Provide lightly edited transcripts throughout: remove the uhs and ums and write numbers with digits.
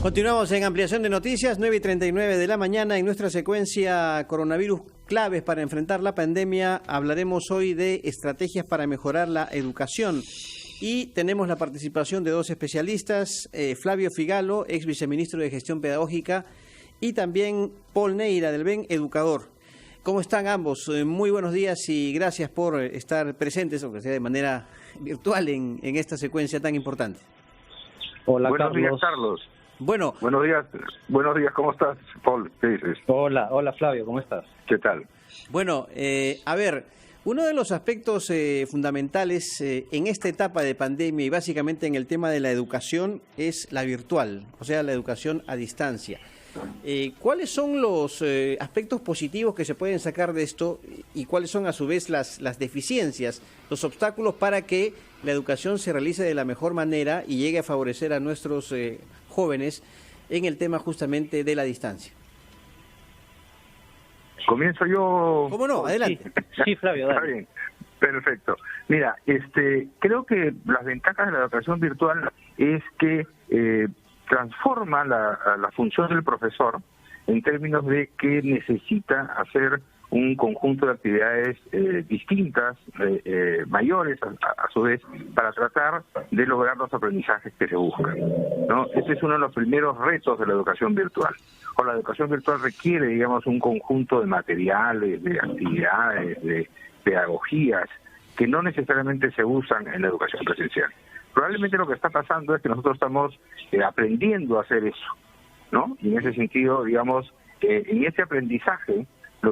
Continuamos en ampliación de noticias, 9:39 de la mañana. En nuestra secuencia coronavirus claves para enfrentar la pandemia, hablaremos hoy de estrategias para mejorar la educación. Y tenemos la participación de dos especialistas, Flavio Figalo, ex viceministro de Gestión Pedagógica, y también Paul Neira, del BEN Educador. ¿Cómo están ambos? Muy buenos días y gracias por estar presentes, aunque sea de manera virtual, en esta secuencia tan importante. Hola, Buenos Carlos. días, Carlos. Bueno. Buenos días, ¿cómo estás, Paul? ¿Qué dices? Hola, Flavio, ¿cómo estás? ¿Qué tal? Bueno, a ver, uno de los aspectos fundamentales en esta etapa de pandemia y básicamente en el tema de la educación es la virtual, o sea, la educación a distancia. ¿Cuáles son los aspectos positivos que se pueden sacar de esto y cuáles son a su vez las deficiencias, los obstáculos para que la educación se realice de la mejor manera y llegue a favorecer a nuestros jóvenes en el tema justamente de la distancia? ¿Comienzo yo? ¿Cómo no? Adelante. Sí, Flavio, dale. Está bien, perfecto. Mira, creo que las ventajas de la educación virtual es que transforma la función del profesor en términos de que necesita hacer un conjunto de actividades distintas, mayores a su vez, para tratar de lograr los aprendizajes que se buscan, ¿no? Ese es uno de los primeros retos de la educación virtual. O la educación virtual requiere, digamos, un conjunto de materiales, de actividades, de pedagogías que no necesariamente se usan en la educación presencial. Probablemente lo que está pasando es que nosotros estamos aprendiendo a hacer eso, ¿no? Y en ese sentido, digamos, en ese aprendizaje,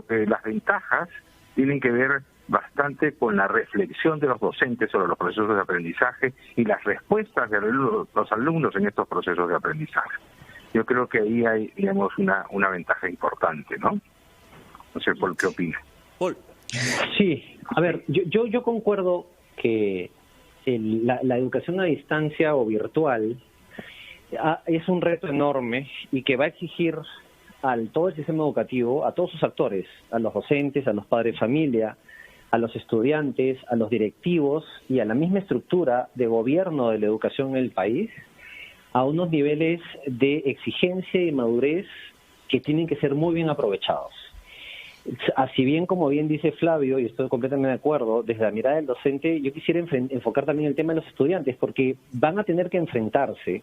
las ventajas tienen que ver bastante con la reflexión de los docentes sobre los procesos de aprendizaje y las respuestas de los alumnos en estos procesos de aprendizaje. Yo creo que ahí hay, digamos, una ventaja importante, ¿no? No sé, Paul, ¿qué opina? Paul. Sí, a ver, yo concuerdo que la educación a distancia o virtual es un reto enorme y que va a exigir todo el sistema educativo, a todos sus actores, a los docentes, a los padres de familia, a los estudiantes, a los directivos y a la misma estructura de gobierno de la educación en el país, a unos niveles de exigencia y madurez que tienen que ser muy bien aprovechados. Así bien, como bien dice Flavio, y estoy completamente de acuerdo, desde la mirada del docente, yo quisiera enfocar también el tema de los estudiantes, porque van a tener que enfrentarse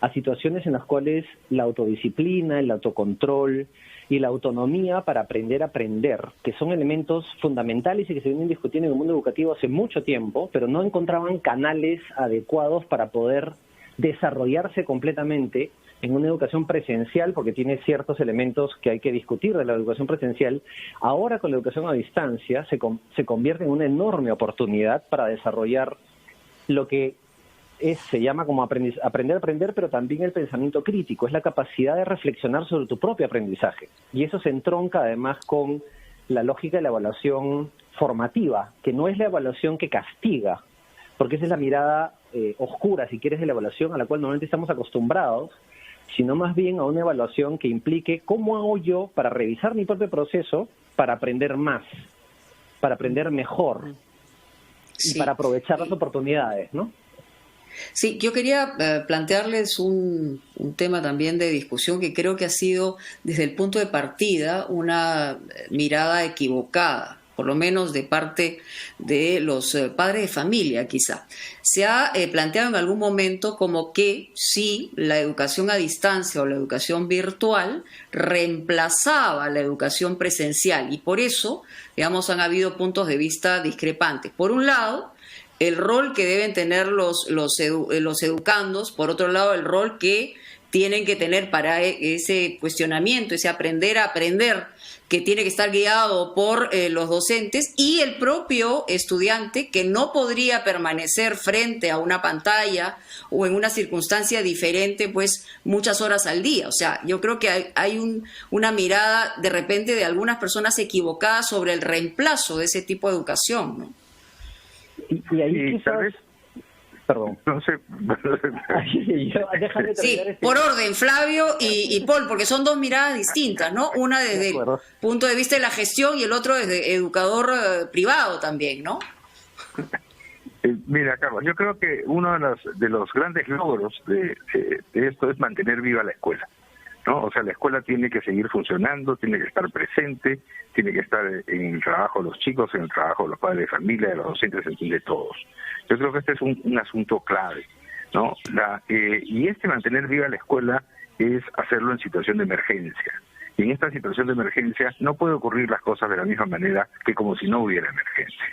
a situaciones en las cuales la autodisciplina, el autocontrol y la autonomía para aprender a aprender, que son elementos fundamentales y que se vienen discutiendo en el mundo educativo hace mucho tiempo, pero no encontraban canales adecuados para poder desarrollarse completamente en una educación presencial, porque tiene ciertos elementos que hay que discutir de la educación presencial. Ahora, con la educación a distancia, se convierte en una enorme oportunidad para desarrollar lo que se llama como aprender a aprender, pero también el pensamiento crítico, es la capacidad de reflexionar sobre tu propio aprendizaje. Y eso se entronca además con la lógica de la evaluación formativa, que no es la evaluación que castiga, porque esa es la mirada oscura, si quieres, de la evaluación a la cual normalmente estamos acostumbrados, sino más bien a una evaluación que implique cómo hago yo para revisar mi propio proceso, para aprender más, para aprender mejor y para aprovechar las oportunidades, ¿no? Sí, yo quería plantearles un tema también de discusión que creo que ha sido, desde el punto de partida, una mirada equivocada, por lo menos de parte de los padres de familia, quizá. Se ha planteado en algún momento como que sí, la educación a distancia o la educación virtual reemplazaba la educación presencial y por eso, digamos, han habido puntos de vista discrepantes. Por un lado, el rol que deben tener los educandos, por otro lado, el rol que tienen que tener para ese cuestionamiento, ese aprender a aprender, que tiene que estar guiado por los docentes y el propio estudiante, que no podría permanecer frente a una pantalla o en una circunstancia diferente pues muchas horas al día. O sea, yo creo que hay una mirada de repente de algunas personas equivocadas sobre el reemplazo de ese tipo de educación, ¿no? Y ahí quizás... Perdón. No sé. Sí, por orden, Flavio y Paul, porque son dos miradas distintas, ¿no? Una desde el punto de vista de la gestión y el otro desde educador privado también, ¿no? Mira, Carlos, yo creo que uno de los grandes logros de esto es mantener viva la escuela, ¿no? O sea, la escuela tiene que seguir funcionando, tiene que estar presente, tiene que estar en el trabajo de los chicos, en el trabajo de los padres de familia, de los docentes, en fin, de todos. Yo creo que este es un asunto clave, ¿no? Y mantener viva la escuela es hacerlo en situación de emergencia. Y en esta situación de emergencia no puede ocurrir las cosas de la misma manera que como si no hubiera emergencia.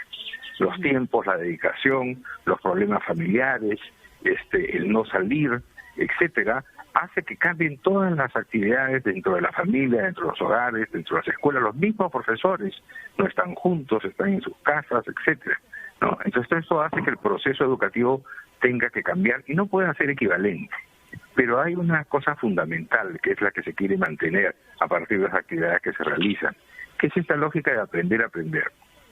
Los tiempos, la dedicación, los problemas familiares, el no salir, etcétera, hace que cambien todas las actividades dentro de la familia, dentro de los hogares, dentro de las escuelas. Los mismos profesores no están juntos, están en sus casas, etcétera, ¿no? Entonces esto hace que el proceso educativo tenga que cambiar y no pueda ser equivalente. Pero hay una cosa fundamental que es la que se quiere mantener a partir de las actividades que se realizan, que es esta lógica de aprender a aprender.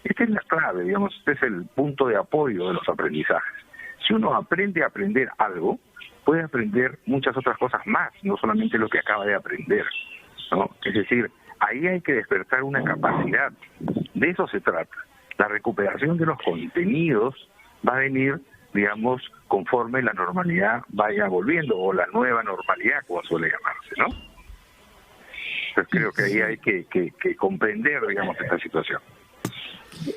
Esta es la clave, digamos, este es el punto de apoyo de los aprendizajes. Si uno aprende a aprender algo, puede aprender muchas otras cosas más, no solamente lo que acaba de aprender, ¿no? Es decir, ahí hay que despertar una capacidad, de eso se trata. La recuperación de los contenidos va a venir, digamos, conforme la normalidad vaya volviendo, o la nueva normalidad, como suele llamarse, ¿no? Entonces creo que ahí hay que comprender, digamos, esta situación.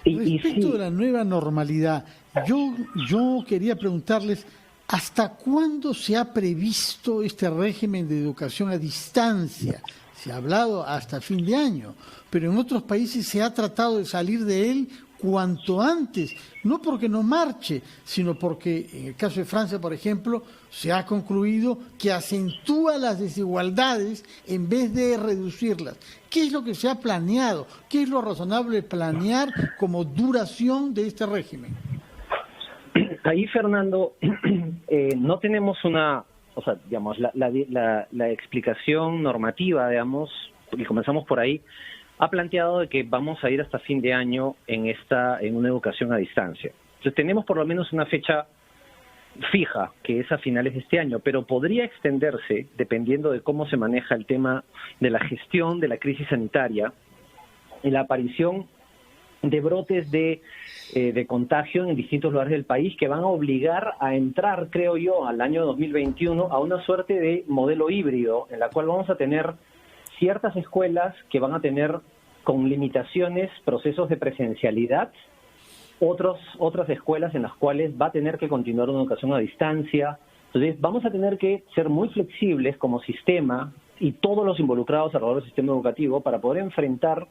Respecto de la nueva normalidad, yo quería preguntarles, ¿hasta cuándo se ha previsto este régimen de educación a distancia? Se ha hablado hasta fin de año, pero en otros países se ha tratado de salir de él cuanto antes, no porque no marche, sino porque en el caso de Francia, por ejemplo, se ha concluido que acentúa las desigualdades en vez de reducirlas. ¿Qué es lo que se ha planeado? ¿Qué es lo razonable planear como duración de este régimen? Ahí, Fernando, no tenemos la explicación normativa, digamos, y comenzamos por ahí, ha planteado de que vamos a ir hasta fin de año en una educación a distancia. Entonces tenemos por lo menos una fecha fija, que es a finales de este año, pero podría extenderse dependiendo de cómo se maneja el tema de la gestión de la crisis sanitaria y la aparición de brotes de contagio en distintos lugares del país que van a obligar a entrar, creo yo, al año 2021 a una suerte de modelo híbrido en la cual vamos a tener ciertas escuelas que van a tener con limitaciones procesos de presencialidad, otras escuelas en las cuales va a tener que continuar una educación a distancia. Entonces vamos a tener que ser muy flexibles como sistema y todos los involucrados alrededor del sistema educativo para poder enfrentar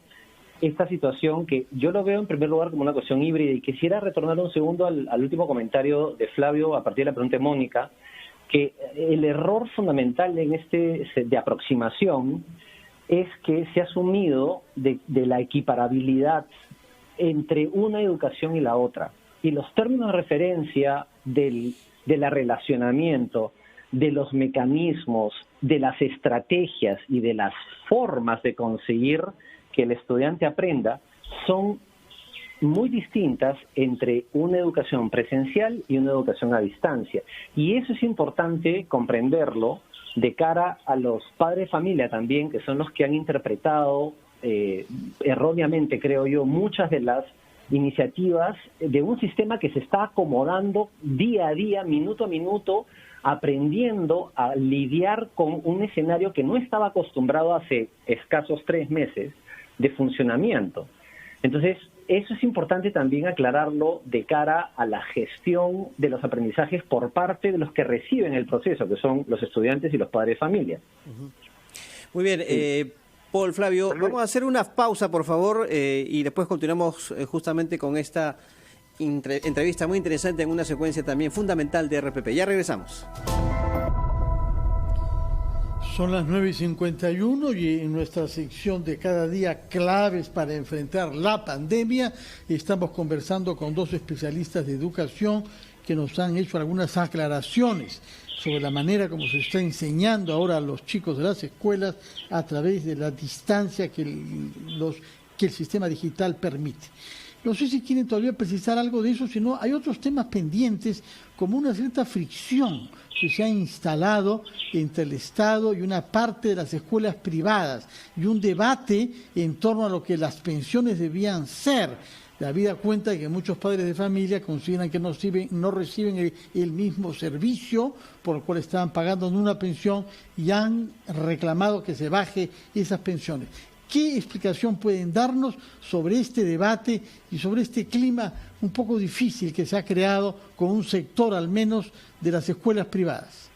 esta situación que yo lo veo en primer lugar como una cuestión híbrida. Y quisiera retornar un segundo al último comentario de Flavio a partir de la pregunta de Mónica, que el error fundamental en de aproximación es que se ha asumido de la equiparabilidad entre una educación y la otra. Y los términos de referencia del relacionamiento, de los mecanismos, de las estrategias y de las formas de conseguir que el estudiante aprenda son muy distintas entre una educación presencial y una educación a distancia. Y eso es importante comprenderlo de cara a los padres de familia también, que son los que han interpretado erróneamente, creo yo, muchas de las iniciativas de un sistema que se está acomodando día a día, minuto a minuto, aprendiendo a lidiar con un escenario que no estaba acostumbrado hace escasos 3 meses de funcionamiento. Entonces, eso es importante también aclararlo de cara a la gestión de los aprendizajes por parte de los que reciben el proceso, que son los estudiantes y los padres de familia. Muy bien, Paul, Flavio, vamos a hacer una pausa, por favor, y después continuamos justamente con esta entrevista muy interesante en una secuencia también fundamental de RPP. Ya regresamos. Son las 9:51 y en nuestra sección de cada día claves para enfrentar la pandemia estamos conversando con 2 especialistas de educación que nos han hecho algunas aclaraciones sobre la manera como se está enseñando ahora a los chicos de las escuelas a través de la distancia que el sistema digital permite. No sé si quieren todavía precisar algo de eso, sino hay otros temas pendientes, como una cierta fricción que se ha instalado entre el Estado y una parte de las escuelas privadas, y un debate en torno a lo que las pensiones debían ser. Habida cuenta que muchos padres de familia consideran que no reciben el mismo servicio por el cual estaban pagando en una pensión y han reclamado que se baje esas pensiones. ¿Qué explicación pueden darnos sobre este debate y sobre este clima un poco difícil que se ha creado con un sector al menos de las escuelas privadas?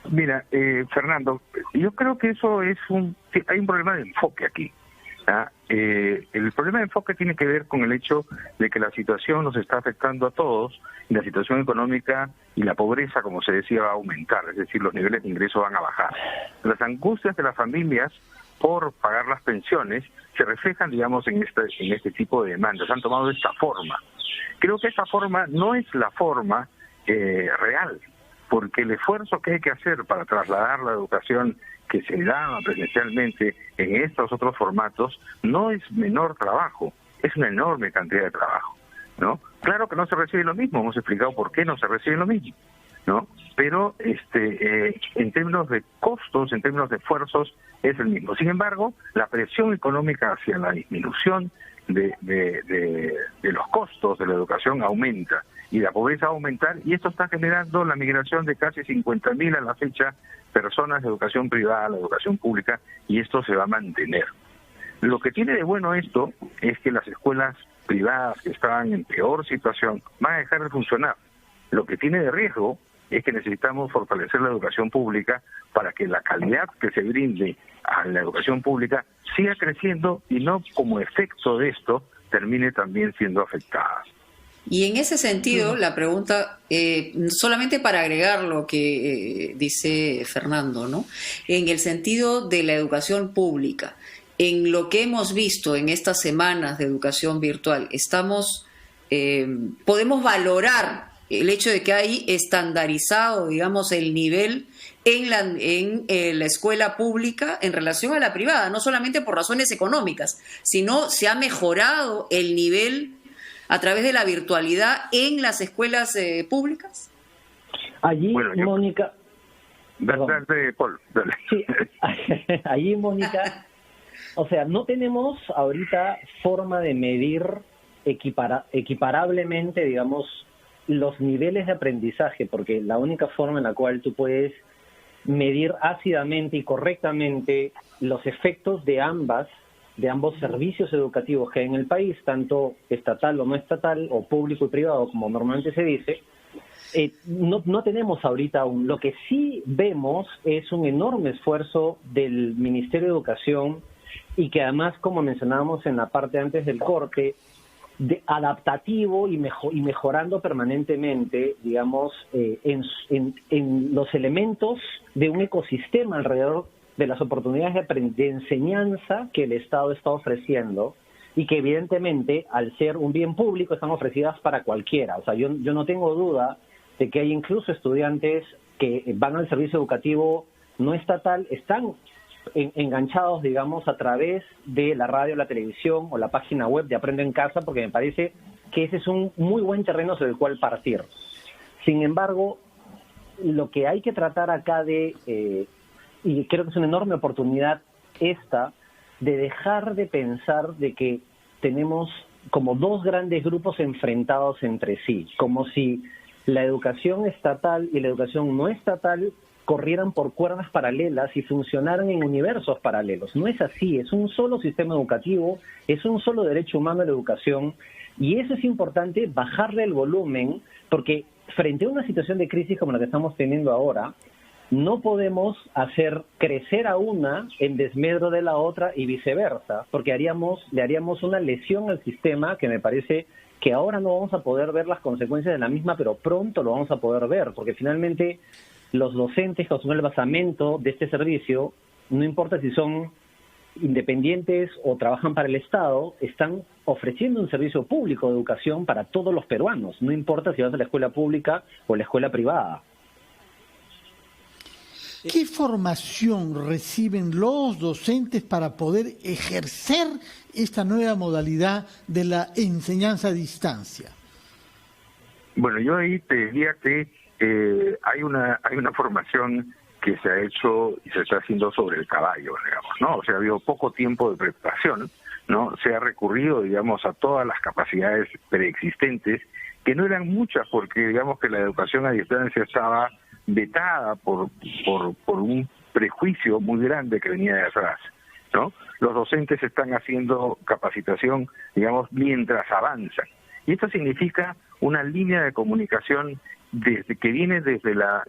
Mira, Fernando, yo creo que hay un problema de enfoque aquí. El problema de enfoque tiene que ver con el hecho de que la situación nos está afectando a todos y la situación económica y la pobreza, como se decía, va a aumentar, es decir, los niveles de ingreso van a bajar. Las angustias de las familias por pagar las pensiones se reflejan, digamos, en este tipo de demandas. Han tomado esta forma. Creo que esta forma no es la forma real, porque el esfuerzo que hay que hacer para trasladar la educación que se daba presencialmente en estos otros formatos no es menor trabajo, es una enorme cantidad de trabajo, ¿no? Claro que no se recibe lo mismo, hemos explicado por qué no se recibe lo mismo, ¿no? Pero en términos de costos, en términos de esfuerzos, es el mismo. Sin embargo, la presión económica hacia la disminución de los costos de la educación aumenta y la pobreza va a aumentar, y esto está generando la migración de casi 50.000 a la fecha personas de educación privada a la educación pública, y esto se va a mantener. Lo que tiene de bueno esto es que las escuelas privadas que estaban en peor situación van a dejar de funcionar. Lo que tiene de riesgo es que necesitamos fortalecer la educación pública para que la calidad que se brinde a la educación pública siga creciendo y no como efecto de esto termine también siendo afectada. Y en ese sentido, la pregunta, solamente para agregar lo que dice Fernando, ¿no? En el sentido de la educación pública, en lo que hemos visto en estas semanas de educación virtual, podemos valorar el hecho de que hay estandarizado, digamos, el nivel en la escuela pública en relación a la privada, no solamente por razones económicas, sino se ha mejorado el nivel a través de la virtualidad en las escuelas públicas. Allí, Mónica... Dale, Paul, dale. Sí, allí, Mónica, o sea, no tenemos ahorita forma de medir equiparablemente, digamos, los niveles de aprendizaje, porque la única forma en la cual tú puedes medir ácidamente y correctamente los efectos de ambos servicios educativos que hay en el país, tanto estatal o no estatal, o público y privado, como normalmente se dice, no tenemos ahorita aún. Lo que sí vemos es un enorme esfuerzo del Ministerio de Educación, y que además, como mencionábamos en la parte antes del corte, adaptativo y mejorando permanentemente, digamos, en los elementos de un ecosistema alrededor de las oportunidades de enseñanza que el Estado está ofreciendo, y que evidentemente, al ser un bien público, están ofrecidas para cualquiera. O sea, yo no tengo duda de que hay incluso estudiantes que van al servicio educativo no estatal, están enganchados, digamos, a través de la radio, la televisión o la página web de Aprendo en Casa, porque me parece que ese es un muy buen terreno sobre el cual partir. Sin embargo, lo que hay que tratar acá y creo que es una enorme oportunidad de dejar de pensar de que tenemos como dos grandes grupos enfrentados entre sí, como si la educación estatal y la educación no estatal corrieran por cuerdas paralelas y funcionaran en universos paralelos. No es así, es un solo sistema educativo, es un solo derecho humano a la educación, y eso es importante, bajarle el volumen, porque frente a una situación de crisis como la que estamos teniendo ahora, no podemos hacer crecer a una en desmedro de la otra y viceversa, porque le haríamos una lesión al sistema que me parece que ahora no vamos a poder ver las consecuencias de la misma, pero pronto lo vamos a poder ver, porque finalmente los docentes que asumen el basamento de este servicio, no importa si son independientes o trabajan para el Estado, están ofreciendo un servicio público de educación para todos los peruanos, no importa si vas a la escuela pública o la escuela privada. ¿Qué formación reciben los docentes para poder ejercer esta nueva modalidad de la enseñanza a distancia? Bueno, yo ahí te diría que hay una formación que se ha hecho y se está haciendo sobre el caballo, digamos, ¿no? O sea, ha habido poco tiempo de preparación, ¿no? Se ha recurrido, digamos, a todas las capacidades preexistentes, que no eran muchas, porque digamos que la educación a distancia estaba vetada por un prejuicio muy grande que venía de atrás, ¿no? Los docentes están haciendo capacitación, digamos, mientras avanzan. Y esto significa una línea de comunicación que viene desde la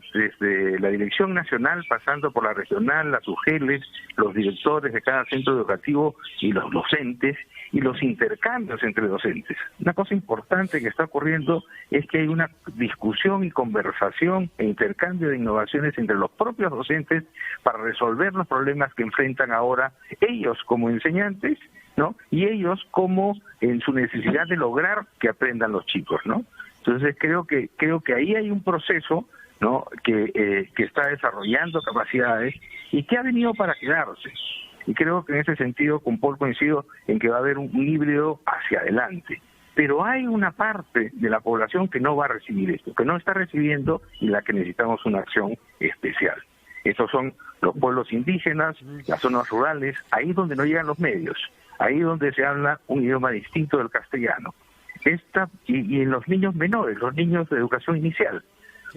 dirección nacional, pasando por la regional, las UGELes, los directores de cada centro educativo y los docentes, y los intercambios entre docentes. Una cosa importante que está ocurriendo es que hay una discusión y conversación e intercambio de innovaciones entre los propios docentes para resolver los problemas que enfrentan ahora ellos como enseñantes, ¿no? Y ellos como en su necesidad de lograr que aprendan los chicos, ¿no? Entonces creo que ahí hay un proceso, ¿no? que está desarrollando capacidades y que ha venido para quedarse. Y creo que en ese sentido con Paul coincido en que va a haber un híbrido hacia adelante. Pero hay una parte de la población que no va a recibir esto, que no está recibiendo y la que necesitamos una acción especial. Estos son los pueblos indígenas, las zonas rurales, ahí donde no llegan los medios, ahí donde se habla un idioma distinto del castellano. Y en los niños menores, los niños de educación inicial.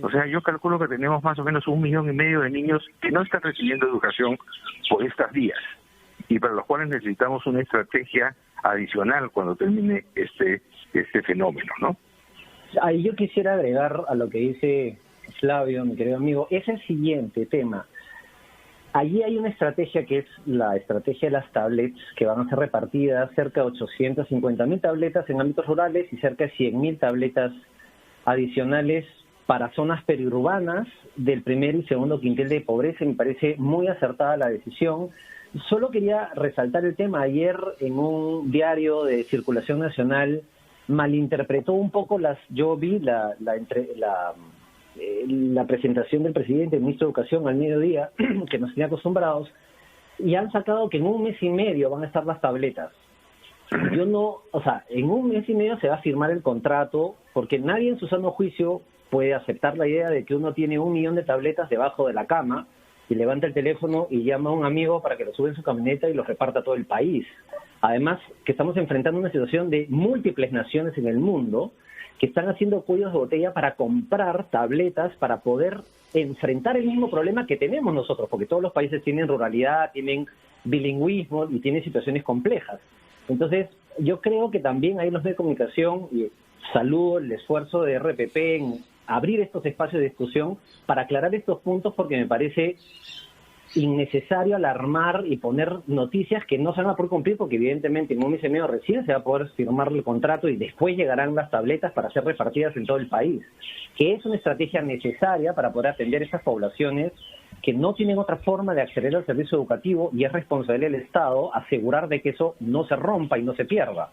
O sea, yo calculo que tenemos más o menos 1,5 millones de niños que no están recibiendo educación por estas vías y para los cuales necesitamos una estrategia adicional cuando termine este fenómeno, ¿no? Ahí yo quisiera agregar a lo que dice Flavio, mi querido amigo, es el siguiente tema. Allí hay una estrategia que es la estrategia de las tablets, que van a ser repartidas cerca de 850.000 tabletas en ámbitos rurales y cerca de 100.000 tabletas adicionales para zonas periurbanas del primer y segundo quintil de pobreza. Me parece muy acertada la decisión. Solo quería resaltar el tema. Ayer en un diario de circulación nacional malinterpretó un poco yo vi la presentación del presidente, el ministro de Educación al mediodía, que nos tenía acostumbrados, y han sacado que en 1 mes y medio van a estar las tabletas. En 1 mes y medio se va a firmar el contrato, porque nadie en su sano juicio puede aceptar la idea de que uno tiene 1 millón de tabletas debajo de la cama y levanta el teléfono y llama a un amigo para que lo sube en su camioneta y lo reparta a todo el país. Además, que estamos enfrentando una situación de múltiples naciones en el mundo que están haciendo cuellos de botella para comprar tabletas para poder enfrentar el mismo problema que tenemos nosotros, porque todos los países tienen ruralidad, tienen bilingüismo y tienen situaciones complejas. Entonces, yo creo que también hay los medios de comunicación, y saludo el esfuerzo de RPP en abrir estos espacios de discusión para aclarar estos puntos, porque me parece innecesario alarmar y poner noticias que no se van a poder cumplir, porque evidentemente en 1 mes y medio recién se va a poder firmar el contrato y después llegarán las tabletas para ser repartidas en todo el país, que es una estrategia necesaria para poder atender a estas poblaciones que no tienen otra forma de acceder al servicio educativo, y es responsabilidad del Estado asegurar de que eso no se rompa y no se pierda.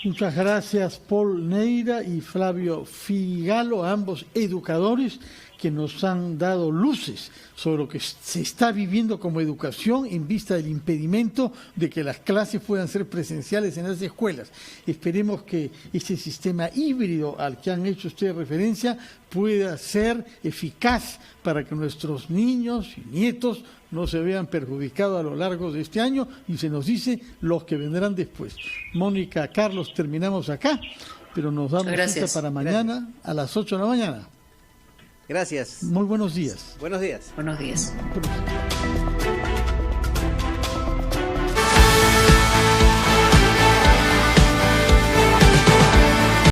Muchas gracias, Paul Neira y Flavio Figalo, ambos educadores que nos han dado luces sobre lo que se está viviendo como educación en vista del impedimento de que las clases puedan ser presenciales en las escuelas. Esperemos que este sistema híbrido al que han hecho ustedes referencia pueda ser eficaz para que nuestros niños y nietos no se vean perjudicados a lo largo de este año, y se nos dice los que vendrán después. Mónica, Carlos, terminamos acá, pero nos damos cita para mañana a las 8 de la mañana. Gracias. Muy buenos días. Buenos días. Buenos días.